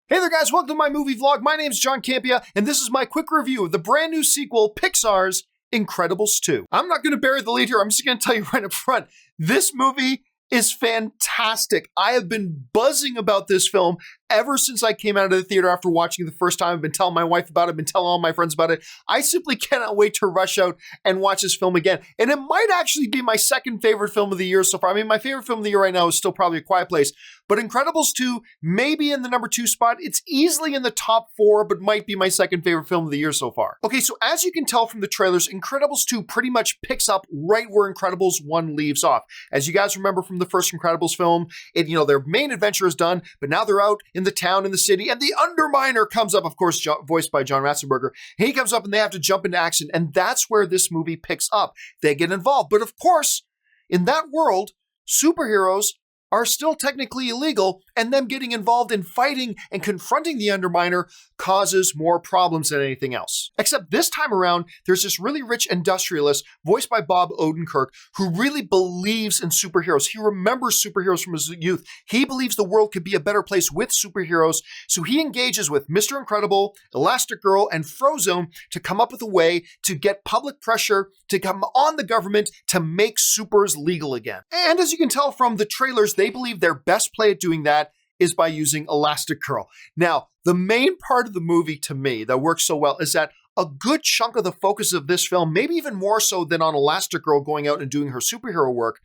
Hey there guys, welcome to my movie vlog. My name's John Campea, and this is my quick review of the brand new sequel, Pixar's Incredibles 2. I'm not gonna bury the lead here, I'm just gonna tell you right up front, this movie is fantastic. I have been buzzing about this film ever since I came out of the theater after watching it the first time. I've been telling my wife about it, I've been telling all my friends about it. I simply cannot wait to rush out and watch this film again. And it might actually be my second favorite film of the year so far. I mean, my favorite film of the year right now is still probably A Quiet Place, but Incredibles 2 may be in the number 2 spot. It's easily in the top 4, but might be my second favorite film of the year so far. Okay, so as you can tell from the trailers, Incredibles 2 pretty much picks up right where Incredibles 1 leaves off. As you guys remember from the first Incredibles film, their main adventure is done, but now they're out in the town, in the city, and the Underminer comes up, of course, voiced by John Ratzenberger. He comes up and they have to jump into action, and that's where this movie picks up. They get involved, but of course, in that world, superheroes are still technically illegal, and them getting involved in fighting and confronting the Underminer causes more problems than anything else. Except this time around, there's this really rich industrialist, voiced by Bob Odenkirk, who really believes in superheroes. He remembers superheroes from his youth. He believes the world could be a better place with superheroes, so he engages with Mr. Incredible, Elastic Girl, and Frozone to come up with a way to get public pressure to come on the government to make supers legal again. And as you can tell from the trailers, they believe their best play at doing that is by using Elastic Girl. Now, the main part of the movie to me that works so well is that a good chunk of the focus of this film, maybe even more so than on Elastic Girl going out and doing her superhero work,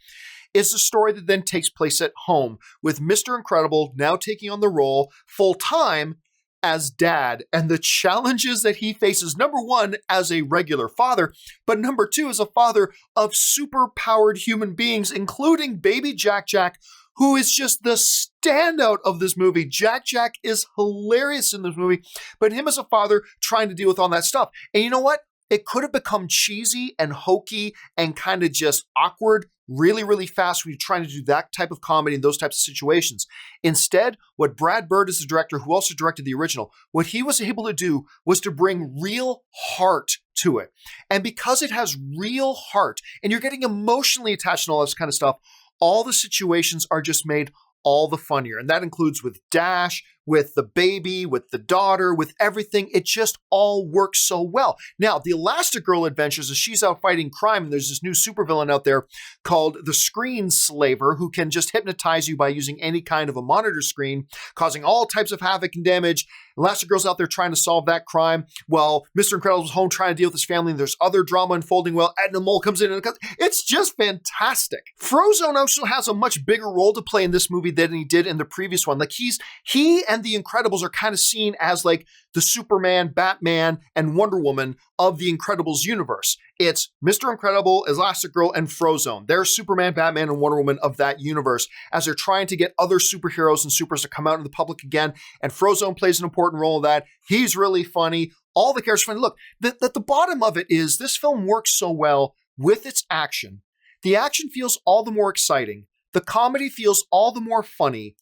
is the story that then takes place at home, with Mr. Incredible now taking on the role full-time as dad, and the challenges that he faces, number one, as a regular father, but number two, as a father of super-powered human beings, including baby Jack Jack, who is just the standout of this movie. Jack Jack is hilarious in this movie, but him as a father trying to deal with all that stuff. And you know what? It could have become cheesy and hokey and kind of just awkward really, really fast when you're trying to do that type of comedy in those types of situations. Instead, what Brad Bird is the director, who also directed the original, what he was able to do was to bring real heart to it. And because it has real heart, and you're getting emotionally attached and all this kind of stuff, all the situations are just made all the funnier. And that includes with Dash, with the baby, with the daughter, with everything. It just all works so well. Now, the Elastic Girl adventures is she's out fighting crime, and there's this new supervillain out there called the Screen Slaver, who can just hypnotize you by using any kind of a monitor screen, causing all types of havoc and damage. Elastic Girl's out there trying to solve that crime, while Mr. Incredible's home trying to deal with his family, and there's other drama unfolding while Edna Mole comes in, and it's just fantastic. Frozone also has a much bigger role to play in this movie than he did in the previous one. Like he and the Incredibles are kind of seen as like the Superman, Batman, and Wonder Woman of the Incredibles universe. It's Mr. Incredible, Elastic Girl, and Frozone. They're Superman, Batman, and Wonder Woman of that universe as they're trying to get other superheroes and supers to come out in the public again. And Frozone plays an important role in that. He's really funny. All the characters are funny. Look, the bottom of it is this film works so well with its action. The action feels all the more exciting. The comedy feels all the more funny.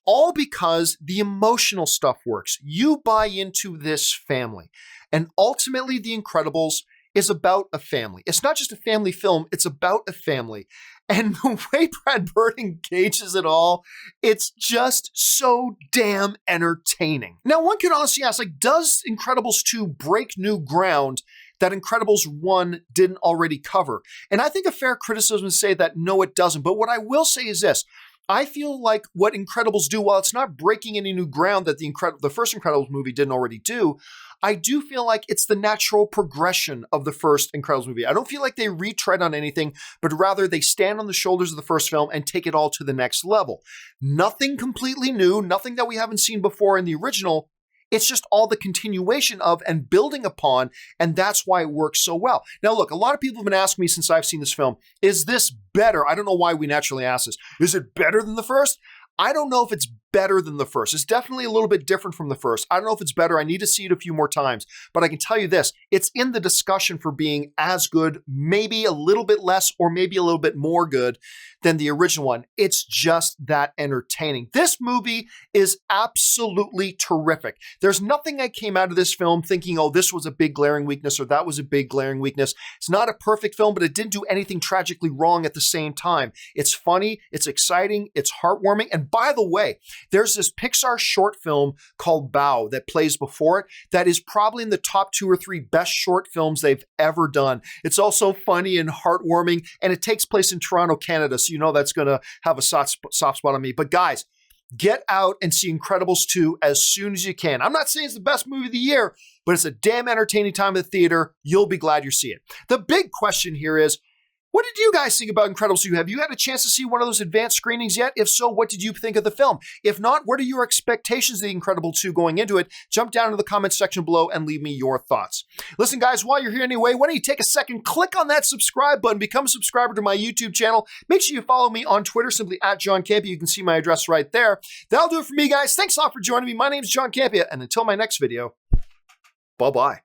All because the emotional stuff works. You buy into this family. And ultimately, The Incredibles is about a family. It's not just a family film, it's about a family. And the way Brad Bird engages it all, it's just so damn entertaining. Now, one could honestly ask, does Incredibles 2 break new ground that Incredibles 1 didn't already cover? And I think a fair criticism is to say that no, it doesn't. But what I will say is this. I feel like what Incredibles do, while it's not breaking any new ground that the first Incredibles movie didn't already do, I do feel like it's the natural progression of the first Incredibles movie. I don't feel like they retread on anything, but rather they stand on the shoulders of the first film and take it all to the next level. Nothing completely new, nothing that we haven't seen before in the original. It's just all the continuation of and building upon, and that's why it works so well. Now, look, a lot of people have been asking me since I've seen this film, is this better? I don't know why we naturally ask this. Is it better than the first? I don't know if it's better than the first. It's definitely a little bit different from the first. I don't know if it's better. I need to see it a few more times. But I can tell you this, it's in the discussion for being as good, maybe a little bit less, or maybe a little bit more good than the original one. It's just that entertaining. This movie is absolutely terrific. There's nothing I came out of this film thinking, oh, this was a big glaring weakness or that was a big glaring weakness. It's not a perfect film, but it didn't do anything tragically wrong at the same time. It's funny, it's exciting, it's heartwarming. And by the way, There's this Pixar short film called Bow that plays before it that is probably in the top 2 or 3 best short films they've ever done. It's also funny and heartwarming, and it takes place in Toronto, Canada, so you know that's going to have a soft spot on me. But guys, get out and see Incredibles 2 as soon as you can. I'm not saying it's the best movie of the year, but it's a damn entertaining time at the theater. You'll be glad you see it. The big question here is, what did you guys think about Incredibles 2? Have you had a chance to see one of those advanced screenings yet? If so, what did you think of the film? If not, what are your expectations of the Incredibles 2 going into it? Jump down into the comments section below and leave me your thoughts. Listen, guys, while you're here anyway, why don't you take a second, click on that subscribe button, become a subscriber to my YouTube channel. Make sure you follow me on Twitter, simply at John Campea. You can see my address right there. That'll do it for me, guys. Thanks a lot for joining me. My name is John Campea, and until my next video, bye-bye.